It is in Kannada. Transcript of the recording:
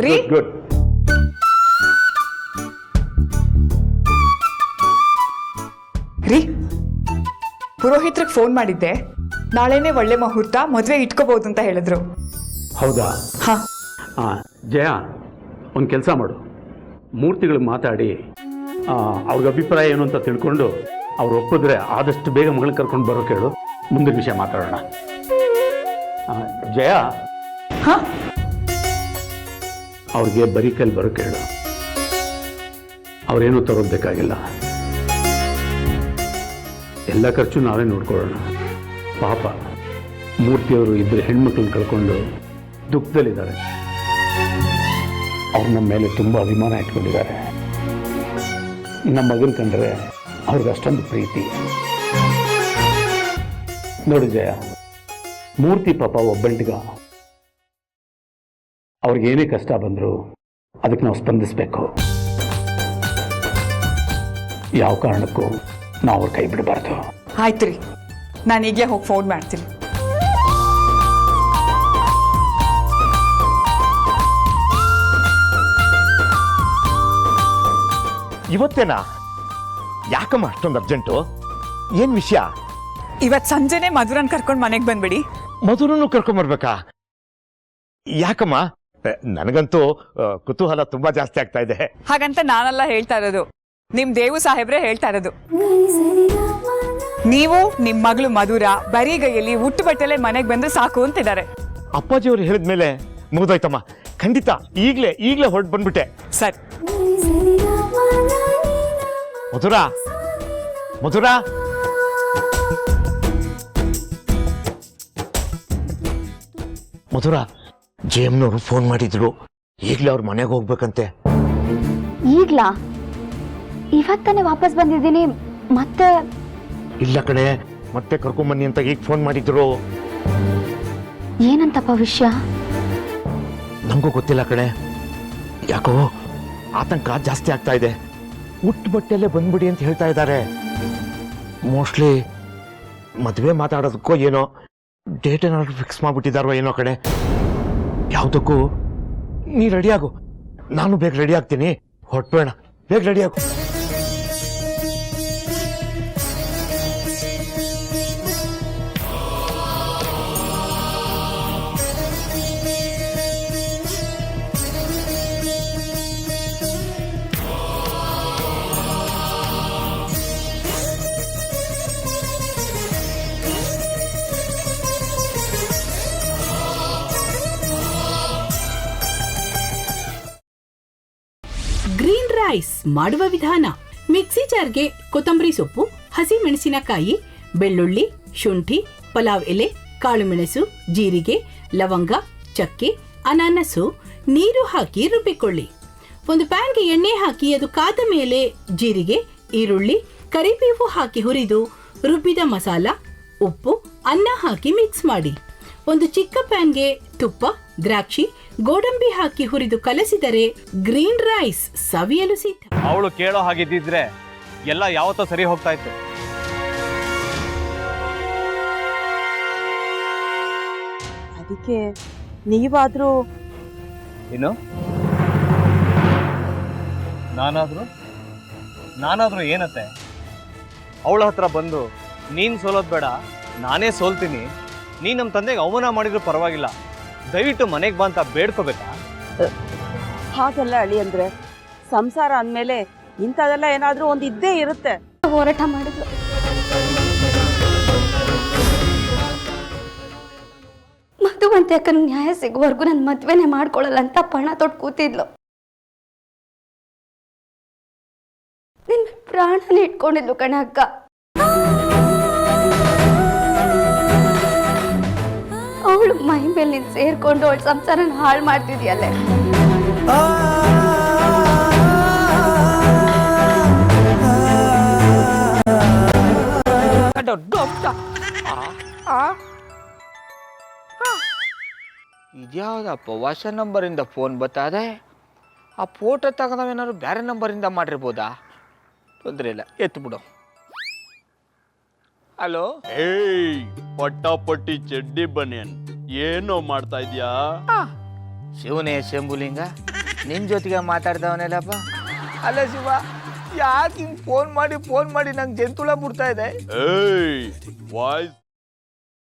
ರೀ ಗುಡ್. ರೀ ಪುರೋಹಿತ್ರಿಗೆ ಫೋನ್ ಮಾಡಿದ್ದೆ, ನಾಳೆನೇ ಒಳ್ಳೆ ಮುಹೂರ್ತ, ಮದುವೆ ಇಟ್ಕೋಬಹುದು ಅಂತ ಹೇಳಿದ್ರು. ಹೌದಾ? ಹಾ. ಜಯ, ಒಂದು ಕೆಲಸ ಮಾಡು, ಮೂರ್ತಿಗಳಿಗೆ ಮಾತಾಡಿ ಅವ್ರಿಗೆ ಅಭಿಪ್ರಾಯ ಏನು ಅಂತ ತಿಳ್ಕೊಂಡು ಅವ್ರು ಒಪ್ಪಿದ್ರೆ ಆದಷ್ಟು ಬೇಗ ಮಗಳನ್ನ ಕರ್ಕೊಂಡು ಬರೋ ಕೇಳು, ಮುಂದಿನ ವಿಷಯ ಮಾತಾಡೋಣ. ಜಯ, ಹಾ, ಅವ್ರಿಗೆ ಬರೀ ಕೈಲಿ ಬರೋ ಕೇಳು, ಅವ್ರೇನೂ ತಗೋಬೇಕಾಗಿಲ್ಲ, ಎಲ್ಲ ಖರ್ಚು ನಾವೇ ನೋಡ್ಕೊಳ್ಳೋಣ. ಪಾಪ ಮೂರ್ತಿಯವರು ಇಬ್ಬರು ಹೆಣ್ಮಕ್ಳನ್ನ ಕಳ್ಕೊಂಡು ದುಃಖದಲ್ಲಿದ್ದಾರೆ. ಅವ್ರು ನಮ್ಮ ಮೇಲೆ ತುಂಬ ಅಭಿಮಾನ ಇಟ್ಕೊಂಡಿದ್ದಾರೆ. ನಮ್ಮ ಮಗನ ಕಂಡ್ರೆ ಅವ್ರಿಗೆ ಅಷ್ಟೊಂದು ಪ್ರೀತಿ. ನೋಡಿ ಜಯ, ಮೂರ್ತಿ ಪಾಪ ಒಬ್ಬಂಟಿಗ, ಅವ್ರಿಗೇನೇ ಕಷ್ಟ ಬಂದರೂ ಅದಕ್ಕೆ ನಾವು ಸ್ಪಂದಿಸಬೇಕು. ಯಾವ ಕಾರಣಕ್ಕೂ ನಾವು ಅವ್ರ ಕೈ ಬಿಡಬಾರ್ದು. ಆಯ್ತು ರೀ, ನಾನು ಈಗಲೇ ಹೋಗಿ ಫೋನ್ ಮಾಡ್ತೀನಿ. ಇವತ್ತೇನಾ? ಯಾಕಮ್ಮ ಅಷ್ಟೊಂದು ಅರ್ಜೆಂಟು? ಏನ್ ವಿಷಯ? ಇವತ್ತು ಸಂಜೆನೆ ಮಧುರನ್ ಕರ್ಕೊಂಡು ಮನೆಗೆ ಬಂದ್ಬಿಡಿ. ಮಧುರನ್ನು ಕರ್ಕೊಂಬರ್ಬೇಕಾ? ಯಾಕಮ್ಮ? ನನಗಂತೂ ಕುತೂಹಲ ತುಂಬಾ ಜಾಸ್ತಿ ಆಗ್ತಾ ಇದೆ. ಹಾಗಂತ ನಾನೆಲ್ಲ ಹೇಳ್ತಾ ಇರೋದು, ನಿಮ್ ದೇವು ಸಾಹೇಬ್ರೆ ಹೇಳ್ತಾ ಇರೋದು. ನೀವು ನಿಮ್ ಮಗಳು ಮಧುರ ಬರೀಗೈಯಲ್ಲಿ ಹುಟ್ಟು ಬಟ್ಟೆಲೆ ಮನೆಗೆ ಬಂದ್ರೆ ಸಾಕು ಅಂತಿದ್ದಾರೆ. ಅಪ್ಪಾಜಿ ಅವರು ಹೇಳಿದ್ಮೇಲೆ ಮುಗಿದೋಯ್ತಮ್ಮ. ಖಂಡಿತ ಈಗ್ಲೇ ಹೊರಟು ಬಂದ್ಬಿಟ್ಟೆ. ಸರಿ. ಮಧುರ, ಮಧುರ, ಮಧುರ, ಜೇಮ್ನವರು ಫೋನ್ ಮಾಡಿದ್ರು, ಈಗ್ಲೇ ಅವ್ರ ಮನೆಗೆ ಹೋಗ್ಬೇಕಂತೆ. ಈಗ್ಲಾ? ಇವತ್ತಾನೆ ವಾಪಸ್ ಬಂದಿದ್ದೀನಿ, ಮತ್ತೆ? ಇಲ್ಲ ಕಣೆ, ಮತ್ತೆ ಕರ್ಕೊಂಬನ್ನಿ ಅಂತ ಈಗ ಫೋನ್ ಮಾಡಿದ್ರು. ಏನಂತಪ್ಪ ವಿಷಯ? ನಮಗೂ ಗೊತ್ತಿಲ್ಲ ಕಣೆ, ಯಾಕೋ ಆತಂಕ ಜಾಸ್ತಿ ಆಗ್ತಾ ಇದೆ. ಹುಟ್ಟು ಬಟ್ಟೆಲ್ಲೇ ಬಂದ್ಬಿಡಿ ಅಂತ ಹೇಳ್ತಾ ಇದ್ದಾರೆ. ಮೋಸ್ಟ್ಲಿ ಮದುವೆ ಮಾತಾಡೋದಕ್ಕೋ ಏನೋ ಡೇಟ್ ಏನಾದ್ರು ಫಿಕ್ಸ್ ಮಾಡ್ಬಿಟ್ಟಿದಾರೋ ಏನೋ ಕಣೆ. ಯಾವುದಕ್ಕೂ ನೀ ರೆಡಿ ಆಗು, ನಾನು ಬೇಗ ರೆಡಿ ಆಗ್ತೀನಿ, ಹೊರಟೋಣ, ಬೇಗ ರೆಡಿ ಆಗು. ಗ್ರೀನ್ ರೈಸ್ ಮಾಡುವ ವಿಧಾನ: ಮಿಕ್ಸಿ ಜಾರ್ಗೆ ಕೊತ್ತಂಬರಿ ಸೊಪ್ಪು, ಹಸಿ ಮೆಣಸಿನಕಾಯಿ, ಬೆಳ್ಳುಳ್ಳಿ, ಶುಂಠಿ, ಪಲಾವ್ ಎಲೆ, ಕಾಳುಮೆಣಸು, ಜೀರಿಗೆ, ಲವಂಗ, ಚಕ್ಕೆ, ಅನಾನಸು, ನೀರು ಹಾಕಿ ರುಬ್ಬಿಕೊಳ್ಳಿ. ಒಂದು ಪ್ಯಾನ್ಗೆ ಎಣ್ಣೆ ಹಾಕಿ ಅದು ಕಾದ ಮೇಲೆ ಜೀರಿಗೆ, ಈರುಳ್ಳಿ, ಕರಿಬೇವು ಹಾಕಿ ಹುರಿದು ರುಬ್ಬಿದ ಮಸಾಲ, ಉಪ್ಪು, ಅನ್ನ ಹಾಕಿ ಮಿಕ್ಸ್ ಮಾಡಿ. ಒಂದು ಚಿಕ್ಕ ಪ್ಯಾನ್ಗೆ ತುಪ್ಪ, ದ್ರಾಕ್ಷಿ, ಗೋಡಂಬಿ ಹಾಕಿ ಹುರಿದು ಕಲಸಿದರೆ ಗ್ರೀನ್ ರೈಸ್ ಸವಿಯಲು ಸಿದ್ಧ. ಅವಳು ಕೇಳೋ ಹಾಗಿದ್ದಿದ್ರೆ ಎಲ್ಲ ಯಾವತ್ತೋ ಸರಿ ಹೋಗ್ತಾ ಇತ್ತು. ಅದಕ್ಕೆ ನೀವಾದ್ರೂ ಏನು? ನಾನಾದ್ರೂ ಏನತ್ತೆ? ಅವಳ ಹತ್ರ ಬಂದು ನೀನ್ ಸೋಲೋದ್ ಬೇಡ, ನಾನೇ ಸೋಲ್ತೀನಿ, ನೀ ನಮ್ಮ ತಂದೆಗೆ ಅವಮಾನ ಮಾಡಿದ್ರು ಪರವಾಗಿಲ್ಲ, ದಯವಿಟ್ಟು ಮನೆಗೆ ಬಾ ಅಂತ ಬೇಡ್ಕೋಬೇಕಾ? ಹಾಗೆಲ್ಲ ಅಳಿ ಅಂದ್ರೆ ಸಂಸಾರ ಅಂದಮೇಲೆ ಇಂಥದೆಲ್ಲ ಏನಾದ್ರೂ ಒಂದು ಇದ್ದೇ ಇರುತ್ತೆ. ಹೋರಾಟ ಮಾಡಿದ್ಲು. ಮಧುವಂತೆ ಅಕ್ಕನ ನ್ಯಾಯ ಸಿಗುವವರೆಗೂ ನನ್ನ ಮದ್ವೆನೆ ಮಾಡ್ಕೊಳ್ಳಲ್ಲ ಅಂತ ಪಣ ತೊಟ್ಟು ಕೂತಿದ್ಲು. ನಿನ್ ಪ್ರಾಣನ ಇಟ್ಕೊಂಡಿದ್ಲು ಕಣ ಅಕ್ಕ. ಅವಳು ಮೈ ಮೇಲೆ ನೀನ್ ಸೇರ್ಕೊಂಡು ಅವಳ ಸಂಸಾರನ ಹಾಳು ಮಾಡ್ತಿದ್ಯಲ್ಲೇ. ಇದ್ಯಾವುದಪ್ಪ ಹೊಸ ನಂಬರಿಂದ ಫೋನ್ ಬರ್ತಾದೆ? ಆ ಫೋಟೋ ತಗೊಂಡವೇನಾದ್ರು ಬೇರೆ ನಂಬರಿಂದ ಮಾಡಿರ್ಬೋದಾ? ತೊಂದರೆ ಇಲ್ಲ, ಎತ್ತು ಬಿಡು. ಹಲೋ, ಏಯ್ ಪಟ್ಟಾಪಟ್ಟಿ ಚಡ್ಡಿ ಬನಿಯನ್, ಏನೋ ಮಾಡ್ತಾ ಇದ್ಯಾ? ಶಿವನೇ ಶಂಭುಲಿಂಗ ನಿನ್ನ ಜೊತೆಗೆ ಮಾತಾಡ್ದವನೆಲ್ಲಪ್ಪ. ಅಲ್ಲ ಶಿವ, ಯಾಕೆ ಹಿಂಗೆ ಫೋನ್ ಮಾಡಿ ನಂಗೆ ಜಂತುಳ ಬಿಡ್ತಾ ಇದೆ? ವಾಯ್ಸ್